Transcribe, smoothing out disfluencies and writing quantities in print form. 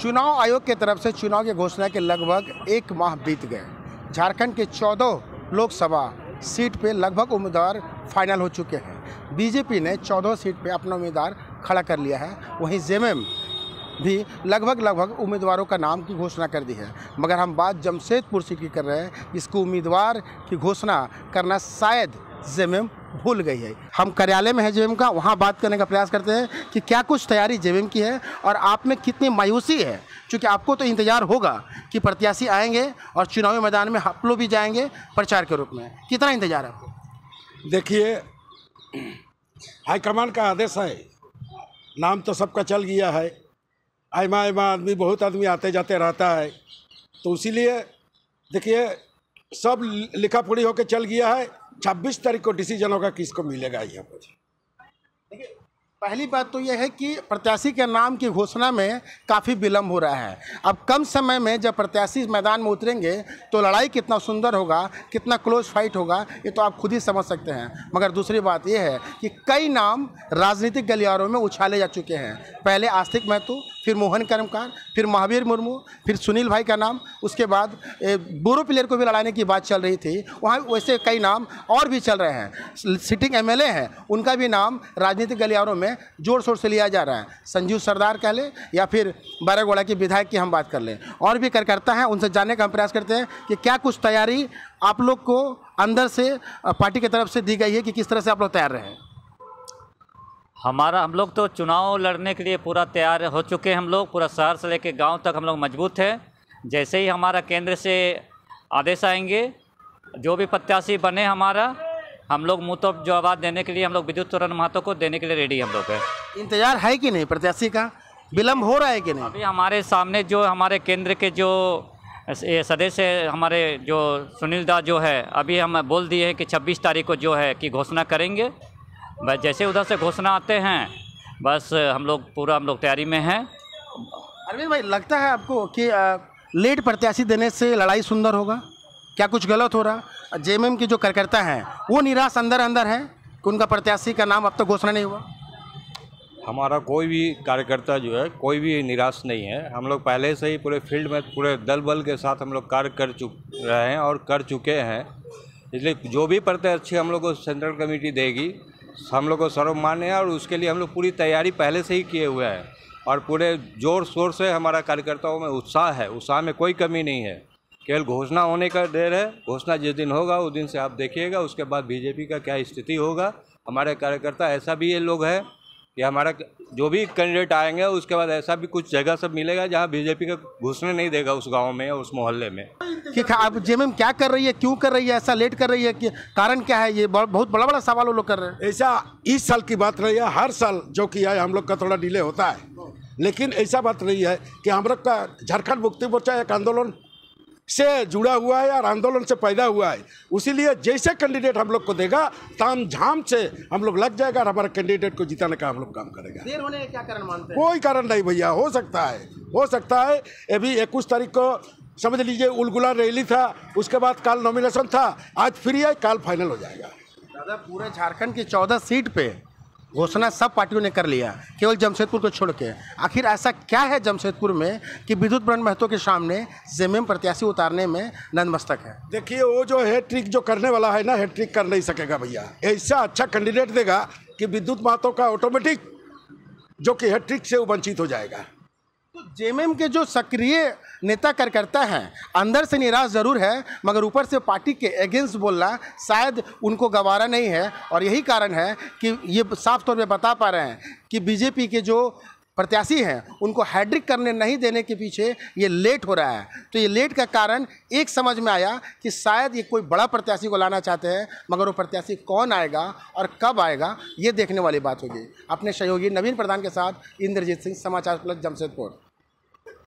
चुनाव आयोग की तरफ से चुनाव की घोषणा के लगभग एक माह बीत गए। झारखंड के 14 लोकसभा सीट पे लगभग उम्मीदवार फाइनल हो चुके हैं। बीजेपी ने 14 सीट पे अपना उम्मीदवार खड़ा कर लिया है। वहीं जेएमएम भी लगभग उम्मीदवारों का नाम की घोषणा कर दी है। मगर हम बात जमशेदपुर सीट की कर रहे हैं। इसको उम्मीदवार की घोषणा करना शायद जेएमएम भूल गई है। हम कार्यालय में है जेएमएम का, वहाँ बात करने का प्रयास करते हैं कि क्या कुछ तैयारी जेएमएम की है और आप में कितनी मायूसी है। क्योंकि आपको तो इंतजार होगा कि प्रत्याशी आएंगे और चुनावी मैदान में आप लोग भी जाएंगे प्रचार के रूप में। कितना इंतजार है आपको? देखिए, हाईकमान का आदेश है, नाम तो सबका चल गया है। आयमा आदमी, बहुत आदमी आते जाते रहता है, तो इसीलिए देखिए सब लिखा पढ़ी होकर चल गया है। 26 तारीख को डिसीजन होगा किसको मिलेगा यहाँ पर। देखिए, पहली बात तो यह है कि प्रत्याशी के नाम की घोषणा में काफ़ी विलम्ब हो रहा है। अब कम समय में जब प्रत्याशी मैदान में उतरेंगे तो लड़ाई कितना सुंदर होगा, कितना क्लोज फाइट होगा, ये तो आप खुद ही समझ सकते हैं। मगर दूसरी बात यह है कि कई नाम राजनीतिक गलियारों में उछाले जा चुके हैं। पहले आस्तिक महतो, फिर मोहन कर्मकार, फिर महावीर मुर्मू, फिर सुनील भाई का नाम, उसके बाद बोरो प्लेयर को भी लड़ाने की बात चल रही थी। वहाँ वैसे कई नाम और भी चल रहे हैं। सिटिंग एमएलए हैं, उनका भी नाम राजनीतिक गलियारों में जोर शोर से लिया जा रहा है। संजीव सरदार कह लें या फिर बारागोड़ा के विधायक की हम बात कर लें, और भी कार्यकर्ता हैं, उनसे जानने का हम प्रयास करते हैं कि क्या कुछ तैयारी आप लोग को अंदर से पार्टी की तरफ से दी गई है कि किस तरह से आप लोग तैयार रहे। हम लोग तो चुनाव लड़ने के लिए पूरा तैयार हो चुके हैं। हम लोग पूरा शहर से लेकर गांव तक हम लोग मजबूत हैं। जैसे ही हमारा केंद्र से आदेश आएंगे, जो भी प्रत्याशी बने हमारा, हम लोग मुँह तो जवाब देने के लिए हम लोग विद्युत तोरण महतो को देने के लिए रेडी हम लोग है। इंतजार है कि नहीं? प्रत्याशी का विलम्ब हो रहा है कि नहीं? अभी हमारे सामने जो हमारे केंद्र के जो सदस्य हमारे जो सुनील दा जो है, अभी हम बोल दिए हैं कि 26 तारीख को जो है कि घोषणा करेंगे। बस जैसे उधर से घोषणा आते हैं, बस हम लोग तैयारी में हैं। अरविंद भाई, लगता है आपको कि लेट प्रत्याशी देने से लड़ाई सुंदर होगा? क्या कुछ गलत हो रहा? जेएमएम के जो कार्यकर्ता हैं वो निराश अंदर है कि उनका प्रत्याशी का नाम अब तक घोषणा नहीं हुआ। हमारा कोई भी कार्यकर्ता जो है कोई भी निराश नहीं है। हम लोग पहले से ही पूरे फील्ड में पूरे दल बल के साथ हम लोग कार्य कर रहे हैं और कर चुके हैं। इसलिए जो भी प्रत्याशी हम लोग को सेंट्रल कमेटी देगी, हम लोग को सर्वमान्य है और उसके लिए हम लोग पूरी तैयारी पहले से ही किए हुए हैं और पूरे जोर शोर से हमारा कार्यकर्ताओं में उत्साह है। उत्साह में कोई कमी नहीं है। केवल घोषणा होने का देर है। घोषणा जिस दिन होगा उस दिन से आप देखिएगा, उसके बाद बीजेपी का क्या स्थिति होगा। हमारे कार्यकर्ता ऐसा भी ये लोग है कि हमारा जो भी कैंडिडेट आएंगे उसके बाद ऐसा भी कुछ जगह सब मिलेगा जहां बीजेपी का घुसने नहीं देगा उस गांव में, उस मोहल्ले में। कि अब जेएमएम क्या कर रही है, क्यों कर रही है, ऐसा लेट कर रही है, कि कारण क्या है? ये बहुत बड़ा सवाल वो लोग कर रहे हैं। ऐसा इस साल की बात नहीं है, हर साल जो किया है हम लोग का थोड़ा डिले होता है, लेकिन ऐसा बात नहीं है कि हम लोग का झारखंड मुक्ति मोर्चा एक आंदोलन से जुड़ा हुआ है और आंदोलन से पैदा हुआ है। इसीलिए जैसे कैंडिडेट हम लोग को देगा, ताम झाम से हम लोग लग जाएगा और हमारे कैंडिडेट को जिताने का हम लोग काम करेगा। देर होने का क्या कारण मानते हैं? कोई कारण नहीं भैया, हो सकता है। अभी 21 तारीख को समझ लीजिए उलगुला रैली था, उसके बाद कल नॉमिनेशन था, आज फ्री है, कल फाइनल हो जाएगा। दादा, पूरे झारखंड की 14 सीट पे घोषणा सब पार्टियों ने कर लिया, केवल जमशेदपुर को छोड़ के। आखिर ऐसा क्या है जमशेदपुर में कि विद्युत तोरण महतो के सामने जेएमएम प्रत्याशी उतारने में नतमस्तक है? देखिए, वो जो हैट्रिक जो करने वाला है ना, हैट्रिक कर नहीं सकेगा भैया। ऐसा अच्छा कैंडिडेट देगा कि विद्युत महतो का ऑटोमेटिक जो कि हैट्रिक से वो वंचित हो जाएगा। तो जेएमएम के जो सक्रिय नेता कार्यकर्ता हैं अंदर से निराश जरूर है, मगर ऊपर से पार्टी के अगेंस्ट बोलना शायद उनको गवारा नहीं है। और यही कारण है कि ये साफ तौर पे बता पा रहे हैं कि बीजेपी के जो प्रत्याशी हैं उनको हैट्रिक करने नहीं देने के पीछे ये लेट हो रहा है। तो ये लेट का कारण एक समझ में आया कि शायद ये कोई बड़ा प्रत्याशी को लाना चाहते हैं, मगर वो प्रत्याशी कौन आएगा और कब आएगा ये देखने वाली बात होगी। अपने सहयोगी नवीन प्रधान के साथ इंद्रजीत सिंह, समाचार प्लस, जमशेदपुर।